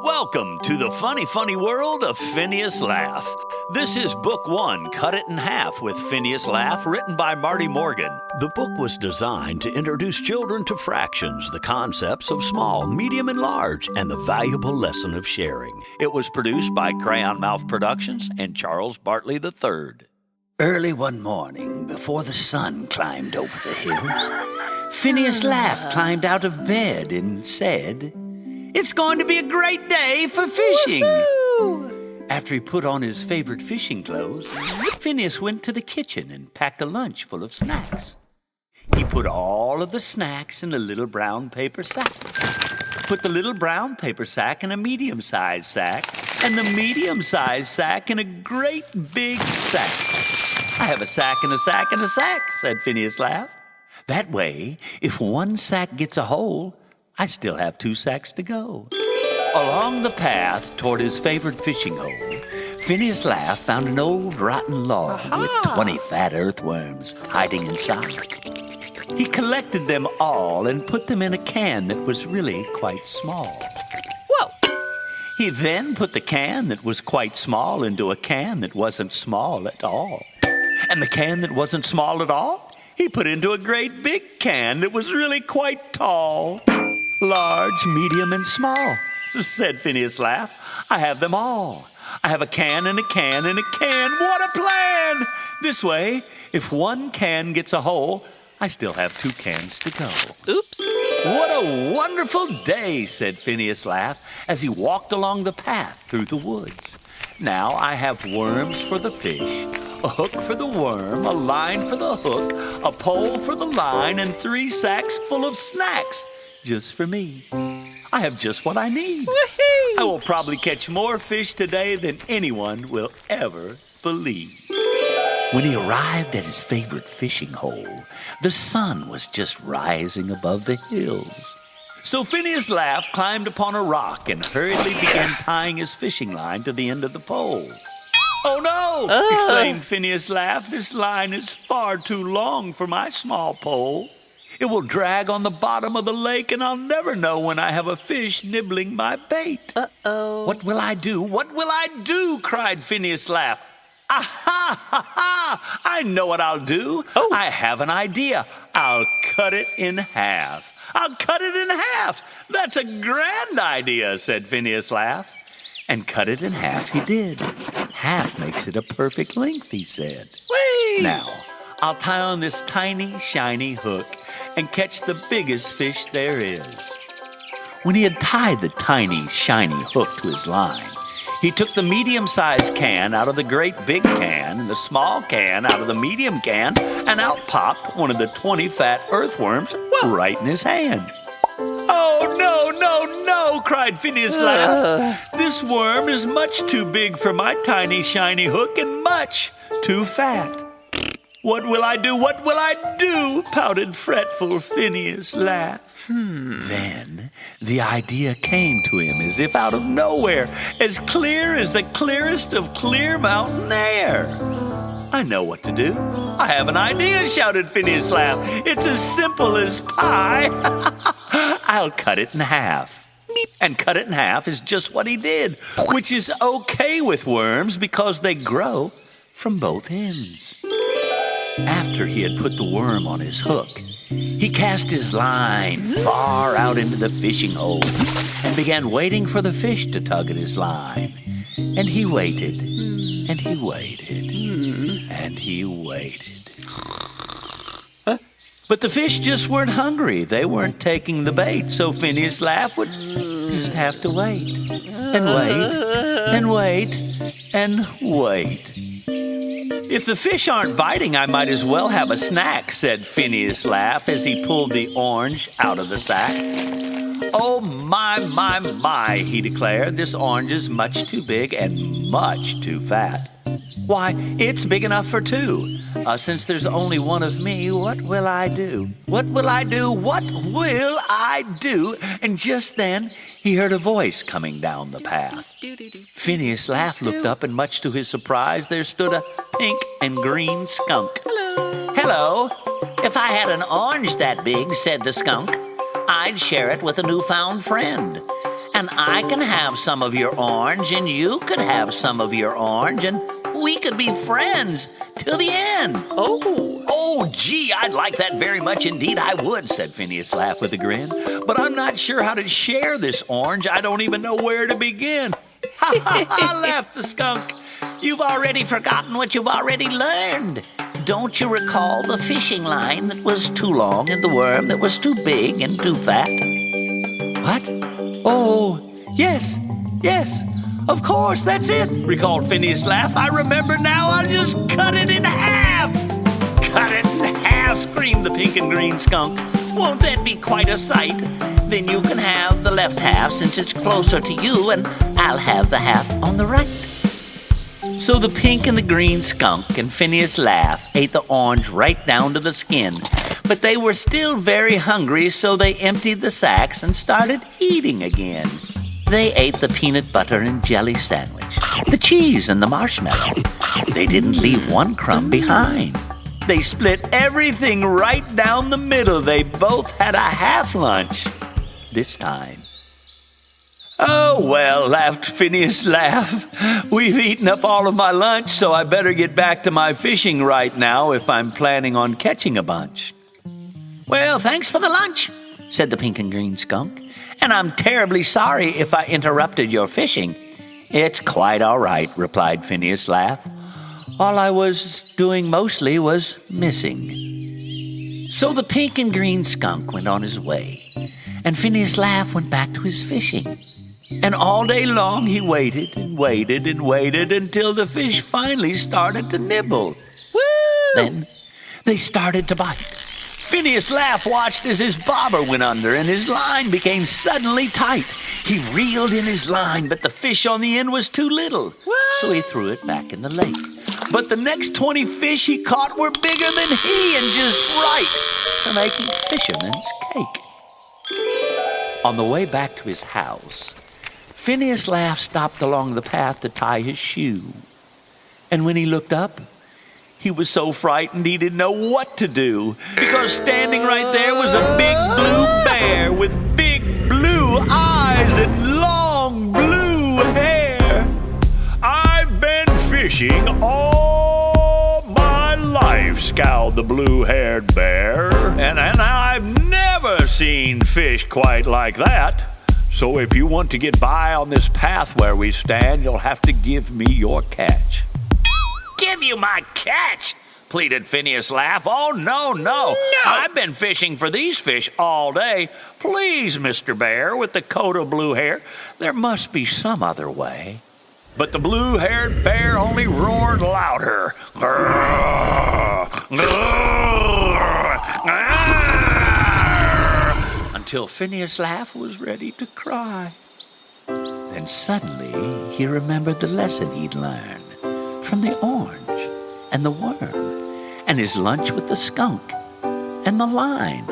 Welcome to the funny world of Finnius Laff. This is Book 1, Cut It in Half with Finnius Laff, written by Marty Morgan. The book was designed to introduce children to fractions, the concepts of small, medium, and large, and the valuable lesson of sharing. It was produced by Crayon Mouth Productions and Charles Bartley III. Early one morning, before the sun climbed over the hills, Finnius Laff climbed out of bed and said, "It's going to be a great day for fishing." Woo-hoo! After he put on his favorite fishing clothes, Finnius went to the kitchen and packed a lunch full of snacks. He put all of the snacks in a little brown paper sack, put the little brown paper sack in a medium-sized sack, and the medium-sized sack in a great big sack. "I have a sack and a sack and a sack," said Finnius Laff. "That way, if one sack gets a hole, I still have 2 sacks to go." Along the path toward his favorite fishing hole, Finnius Laff found an old rotten log with 20 fat earthworms hiding inside. He collected them all and put them in a can that was really quite small. Whoa! He then put the can that was quite small into a can that wasn't small at all. And the can that wasn't small at all, he put into a great big can that was really quite tall. "Large, medium, and small," said Finnius Laff. "I have them all. I have a can and a can and a can. What a plan! This way, if one can gets a hole, I still have 2 cans to go." Oops. "What a wonderful day," said Finnius Laff as he walked along the path through the woods. "Now I have worms for the fish, a hook for the worm, a line for the hook, a pole for the line, and 3 sacks full of snacks. Just for me. I have just what I need. Whee! I will probably catch more fish today than anyone will ever believe." When he arrived at his favorite fishing hole, the sun was just rising above the hills. So Finnius Laff climbed upon a rock and hurriedly began tying his fishing line to the end of the pole. "Oh no!" exclaimed Finnius Laff. "This line is far too long for my small pole. It will drag on the bottom of the lake, and I'll never know when I have a fish nibbling my bait." Uh-oh. "What will I do? What will I do?" cried Finnius Laff. "Aha! Ha, ha! I know what I'll do. Oh. I have an idea. I'll cut it in half. I'll cut it in half. That's a grand idea," said Finnius Laff. And cut it in half he did. "Half makes it a perfect length," he said. Whee! "Now, I'll tie on this tiny, shiny hook and catch the biggest fish there is." When he had tied the tiny, shiny hook to his line, he took the medium-sized can out of the great big can and the small can out of the medium can, and out popped one of the 20 fat earthworms right in his hand. "Oh, no, no, no!" cried Finnius Laff. "This worm is much too big for my tiny, shiny hook and much too fat. What will I do? What will I do?" pouted fretful Finnius Laff. Then the idea came to him as if out of nowhere, as clear as the clearest of clear mountain air. "I know what to do. I have an idea," shouted Finnius Laff. "It's as simple as pie. I'll cut it in half." And cut it in half is just what he did, which is okay with worms because they grow from both ends. After he had put the worm on his hook, he cast his line far out into the fishing hole and began waiting for the fish to tug at his line. And he waited, and he waited, and he waited. But the fish just weren't hungry. They weren't taking the bait, so Finnius Laff would just have to wait, and wait, and wait, and wait. "If the fish aren't biting, I might as well have a snack," said Finnius Laff as he pulled the orange out of the sack. "Oh, my," he declared. "This orange is much too big and much too fat. Why, it's big enough for 2. Since there's only one of me, what will I do? What will I do? What will I do?" And just then, he heard a voice coming down the path. Finnius Laff looked up, and much to his surprise, there stood a pink and green skunk. "Hello. If I had an orange that big," said the skunk, "I'd share it with a newfound friend. And I can have some of your orange, and you could have some of your orange, and we could be friends till the end. Oh, gee, I'd like that very much indeed. I would, said Finnius Laff with a grin. But I'm not sure how to share this orange. I don't even know where to begin. Ha ha ha, laughed the skunk. You've already forgotten what you've already learned. Don't you recall the fishing line that was too long and the worm that was too big and too fat? What? Oh, yes, of course, that's it, recalled Finnius Laff. I remember now, I'll just cut it in half. Cut it in half, screamed the Pink and Green Skunk. Won't that be quite a sight? Then you can have the left half since it's closer to you, and I'll have the half on the right. So the Pink and the Green Skunk and Finnius Laff ate the orange right down to the skin. But they were still very hungry, so they emptied the sacks and started eating again. They ate the peanut butter and jelly sandwich, the cheese and the marshmallow. They didn't leave one crumb behind. They split everything right down the middle. They both had a half lunch this time. Oh, well, laughed Finnius Laff. We've eaten up all of my lunch, so I better get back to my fishing right now if I'm planning on catching a bunch. Well, thanks for the lunch, said the Pink and Green Skunk. And I'm terribly sorry if I interrupted your fishing. It's quite all right, replied Finnius Laff. All I was doing mostly was missing. So the Pink and Green Skunk went on his way, and Finnius Laff went back to his fishing. And all day long he waited and waited and waited until the fish finally started to nibble. Woo! Then they started to bite. Finnius Laff watched as his bobber went under and his line became suddenly tight. He reeled in his line, but the fish on the end was too little. So he threw it back in the lake. But the next 20 fish he caught were bigger than he and just right for making fisherman's cake. On the way back to his house, Finnius Laff stopped along the path to tie his shoe. And when he looked up, he was so frightened he didn't know what to do, because standing right there was a big blue bear with big blue eyes and long blue hair. I've been fishing all my life, scowled the blue-haired bear, and I've never seen fish quite like that. So if you want to get by on this path where we stand, you'll have to give me your catch. Give you my catch, pleaded Finnius Laff. Oh, no. I've been fishing for these fish all day. Please, Mr. Bear with the coat of blue hair, there must be some other way. But the blue-haired bear only roared louder. Until Finnius Laff was ready to cry. Then suddenly he remembered the lesson he'd learned from the orange and the worm and his lunch with the skunk and the line.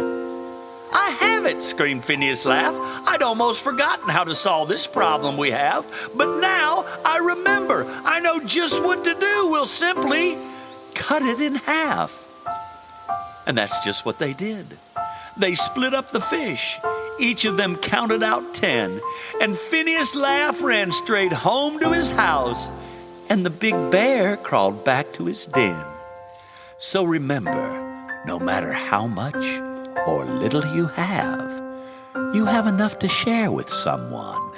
I have it, screamed Finnius Laff. I'd almost forgotten how to solve this problem we have, but now I remember. I know just what to do. We'll simply cut it in half. And that's just what they did. They split up the fish. Each of them counted out 10, and Finnius Laff ran straight home to his house, and the big bear crawled back to his den. So remember, no matter how much or little you have enough to share with someone.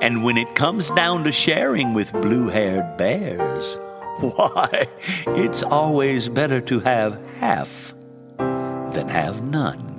And when it comes down to sharing with blue-haired bears, why, it's always better to have half than have none.